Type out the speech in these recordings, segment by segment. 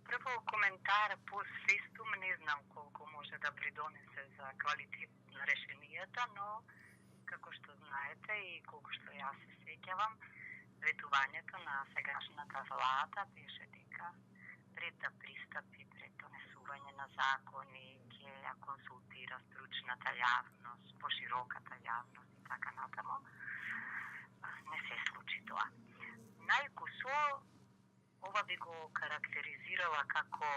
Прво коментар по систум не знам колку може да придонесе за квалитет на решенијата, но како што знаете и колку што јас се сеќавам, ветувањето на сегашната влада беше дека пред да пристапи пред донесување на закони ќе ја консултира стручната јавност, пошироката јавност и така натаму. Не се случи тоа. Најкусо ова би го карактеризирала како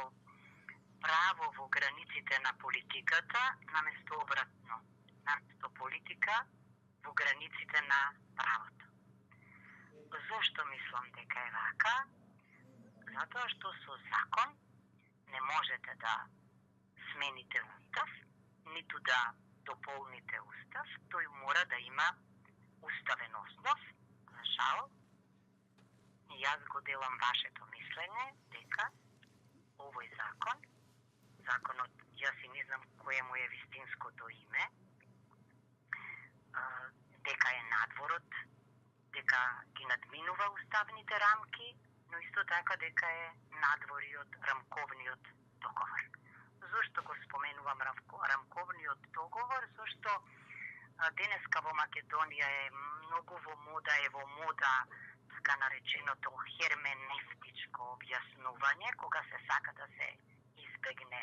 право во границите на политиката, наместо обратно, наместо политика во границите на правото. Зошто мислам дека е вака? Затоа што со закон не можете да смените устав, ниту да дополните устав, тој мора да има уставен основ. За жал, и јас го делам вашето мислење дека овој закон, законот, јас и не знам кое му е вистинското име, дека е надворот, дека ги надминува уставните рамки, но исто така дека е надвори од рамковниот договор. Зошто го споменувам рамковниот договор? Зашто денеска во Македонија е многу во мода, така нареченото херменевтичко објаснување, кога се сака да се избегне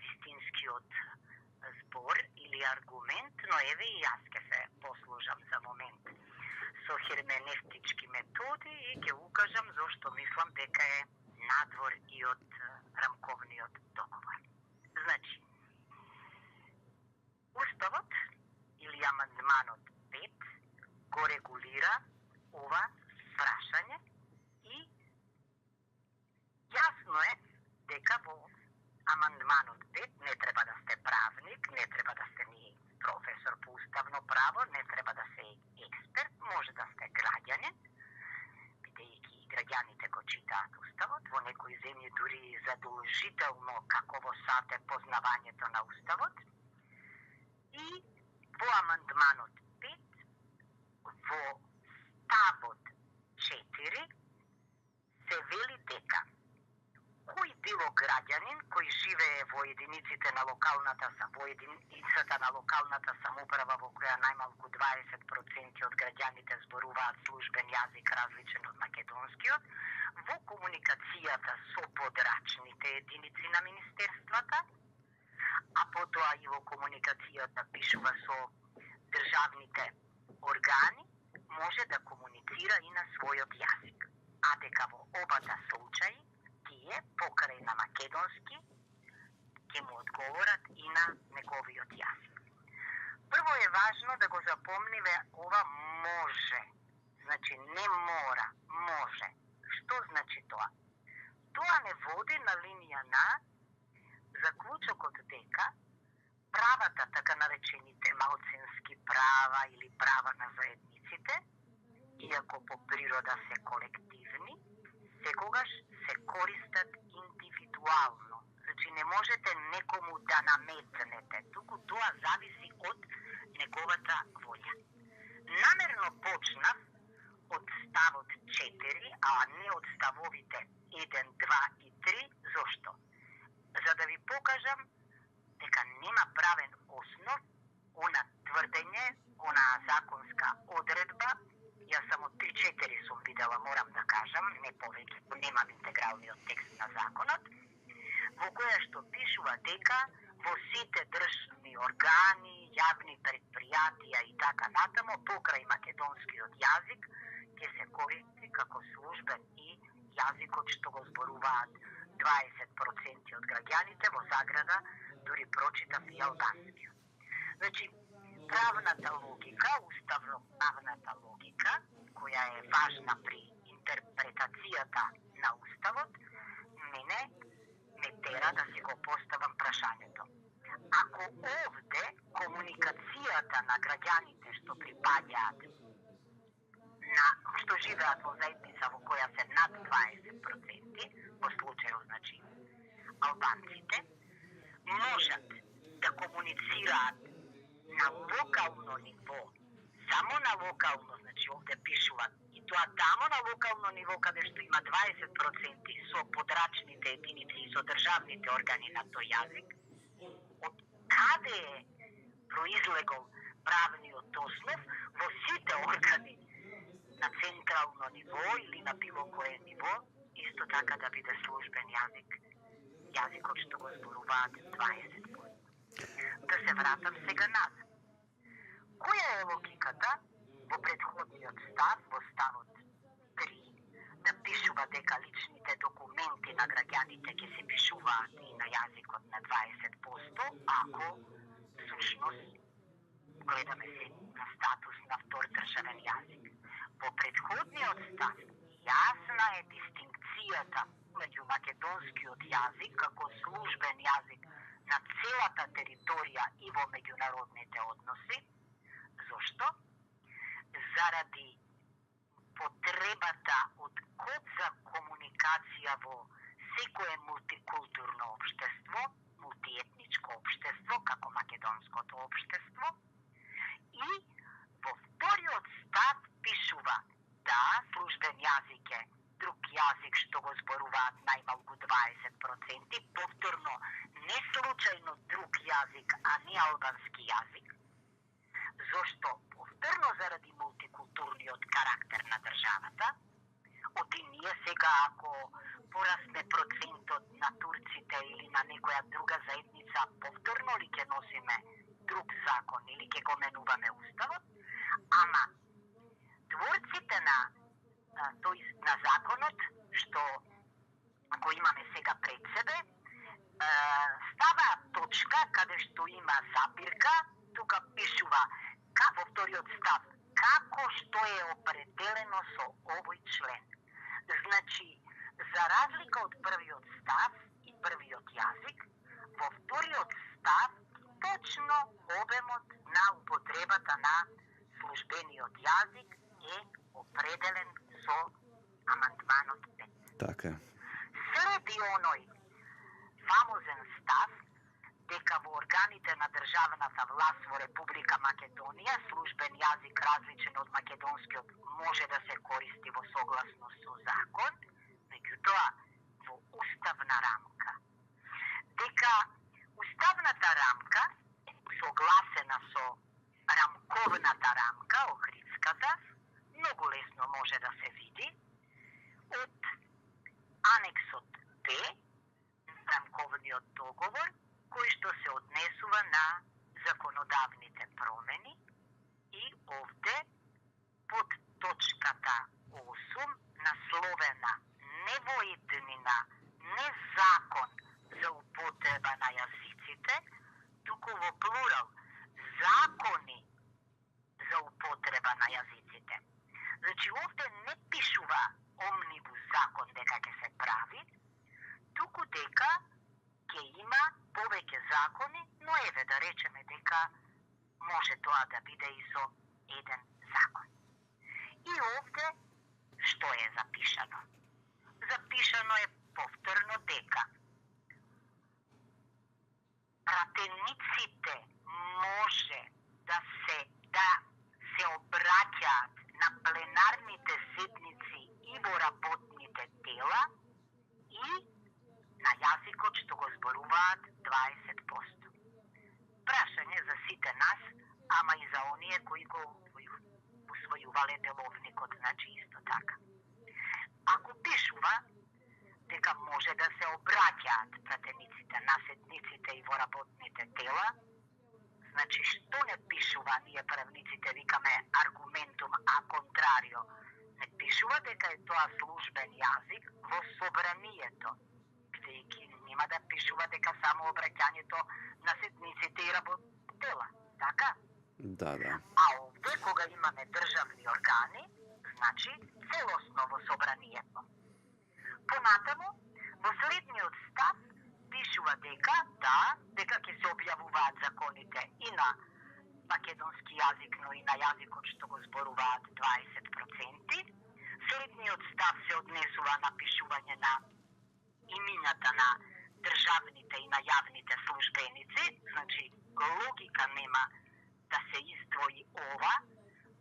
вистинскиот збор или аргумент, но еве и јас ќе се послужам за момент со херменевтички методи и ќе укажам зошто мислам дека е надвор и од рамковниот договор. Значи, Уставот или амандманот 5 го регулира ова прашање и јасно е дека во амандманот 5 не треба да сте правник, не треба да сте ни професор по уставно право, не треба да сте експерт, може да сте граѓанин, бидејќи граѓаните го читаат уставот, во некои земји дури задолжително како во САД е познавањето на уставот. И во амандманот 5 во ставот 4 се вели дека кој било граѓанин кој живее во единиците на локалната самоуправа во која најмалку 20% од граѓаните зборуваат службен јазик различен од македонскиот, во комуникацијата со подрачните единици на министерствата, а потоа и во комуникацијата пишува со државните органи, може да комуницира и на својот јазик. А дека во обата случаи, тие покрај на македонски ќе му одговорат и на неговиот јазик. Прво е важно да го запомниве ова може. Значи не мора, може. Што значи тоа? Тоа не води на линија на заклучокот дека правата, така наречените малцински права или права на заедниците, иако по природа се колективни, секогаш се користат индивидуално. Значи не можете некому да наметнете, туку тоа зависи од неговата волја. Намерно почнав од ставот 4, а не од ставовите 1, 2 и 3. Зошто? За да ви покажам дека нема правен основ она тврдење, она законска одредба. Јас само 3-4 сум видела, морам да кажам, не повеќе, немам интегралниот текст на законот, во која што пишува дека во сите државни органи, јавни предпријатија и така натаму, покрај македонскиот јазик, ќе се користи како службен и јазикот што го зборуваат 20% од граѓаните, во заграда дури прочитав и албанскиот. Значи, правната логика, уставно-правната логика, која е важна при интерпретацијата на уставот, мене ме тера да си го поставам прашањето. Ако овде комуникацијата на граѓаните што припаѓаат што живеат во заедница во која се над 20%, во случајот, значи, албанците, можат да комуницираат на локално ниво, само на локално, значи овде пишуваат и Меѓутоа, тамо на локално ниво, каде што има 20% со подрачните единици и со државните органи на тој јазик, од каде е произлегол правниот основ во сите органи на централно ниво или на било кое ниво, исто така да биде службен јазик, јазикот што го зборуваат 20%. Да се вратам сега назад. Која е логиката во претходниот став, во ставот 3, да пишува дека личните документи на граѓаните ќе се пишуваат и на јазикот на 20%, ако всушност гледаме се на статус на втор државен јазик. Во претходниот став јасна е дистинкцијата меѓу македонскиот јазик како службен јазик на целата територија и во меѓународните односи. Зошто? Заради потребата од код за комуникација во секое мултикултурно општество, мултиетничко општество, како македонското општество, и во вториот став пишува да службен јазик е друг јазик што го зборуваат најмалку 20%, повторно не случајно друг јазик, а не албански јазик, зошто повторно заради мултикултурниот карактер на државата, оти ние сега ако порасне процентот на турците или на некоја друга заедница, повторно ли ќе носиме друг закон или ќе го менуваме уставот, ама творците на законот, што го имаме сега пред себе, става точка каде што има запирка, тука пишува во вториот став како што е определено со овој член. Значи, за разлика од првиот став и првиот јазик, во вториот став точно обемот на употребата на службениот јазик е определен со амандманот 5. Така. Следи оној фамозен став дека во органите на државната власт во Република Македонија службен јазик различен од македонскиот може да се користи во согласност со закон, меѓутоа во уставна рамка. Дека уставната рамка, согласена со рамковната рамка, Охридската, многу лесно може да се види од анексот Б на рамковниот договор, кој што се однесува на законодавните промени, и овде под точката 8 насловена не во еднина, не закон за употреба на јазиците, туку во плурал закони за употреба на јазиците. Значи овде не пишува омнибус закон дека ќе се прави, туку дека ќе има повеќе закони, но еве да речеме дека може тоа да биде и со еден закон. И овде што е запишано? Запишано е повторно дека пратениците може да се обраќаат на пленарните седници и во работните тела и на јазикот што го зборуваат 20%. Прашање за сите нас, ама и за оние кои го усвојувале деловникот, значи исто така. Ако пишува дека може да се обраќаат пратениците на седниците и во работните тела, значи што не пишува, ние правниците викаме аргументум а контрарио, не пишува дека е тоа службен јазик во собранието, бидејќи нема да пишува дека само обраќањето на седниците и работните тела, така? Да. А овде кога имаме државни органи, значи целосно во собранието. Понатаму, во следниот став пишува дека ќе се објавуваат законите и на македонски јазик, но и на јазикот што го зборуваат 20%. Следниот став се однесува на пишување на имињата на државните и на јавните службеници, значи логика нема да се издвои ова,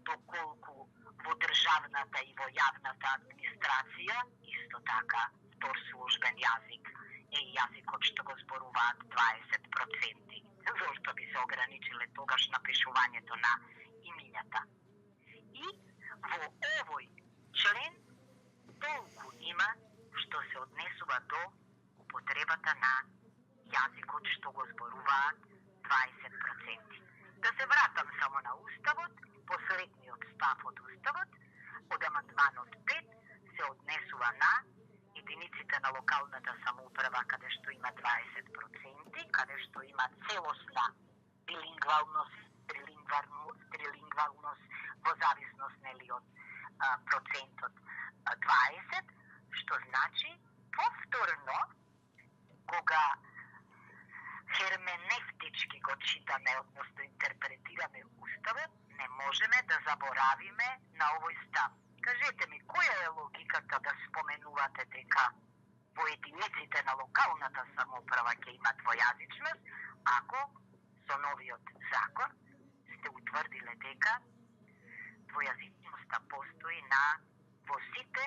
доколку во државната и во јавната администрација, исто така, втор службен јазик е и јазикот што го зборуваат 20%. Зошто би се ограничиле тогаш на пишувањето на имињата? И во овој член толку има што се однесува до употребата на јазикот што го зборуваат 20%. Да се вратам само на Уставот, последниот став од Уставот, од амандманот 5 се однесува на единиците на локалната самоуправа каде што има 20%, каде што има целосна билингвалност, трилингвалност во зависност нели од процентот 20, што значи повторно кога херменевтички го читаме, односно интерпретираме Уставот, не можеме да заборавиме на овој став. Кажете ми, која е логиката да споменувате дека во единиците на локалната самоуправа ќе има двојазичност, ако со новиот закон сте утврдиле дека двојазичноста постои во сите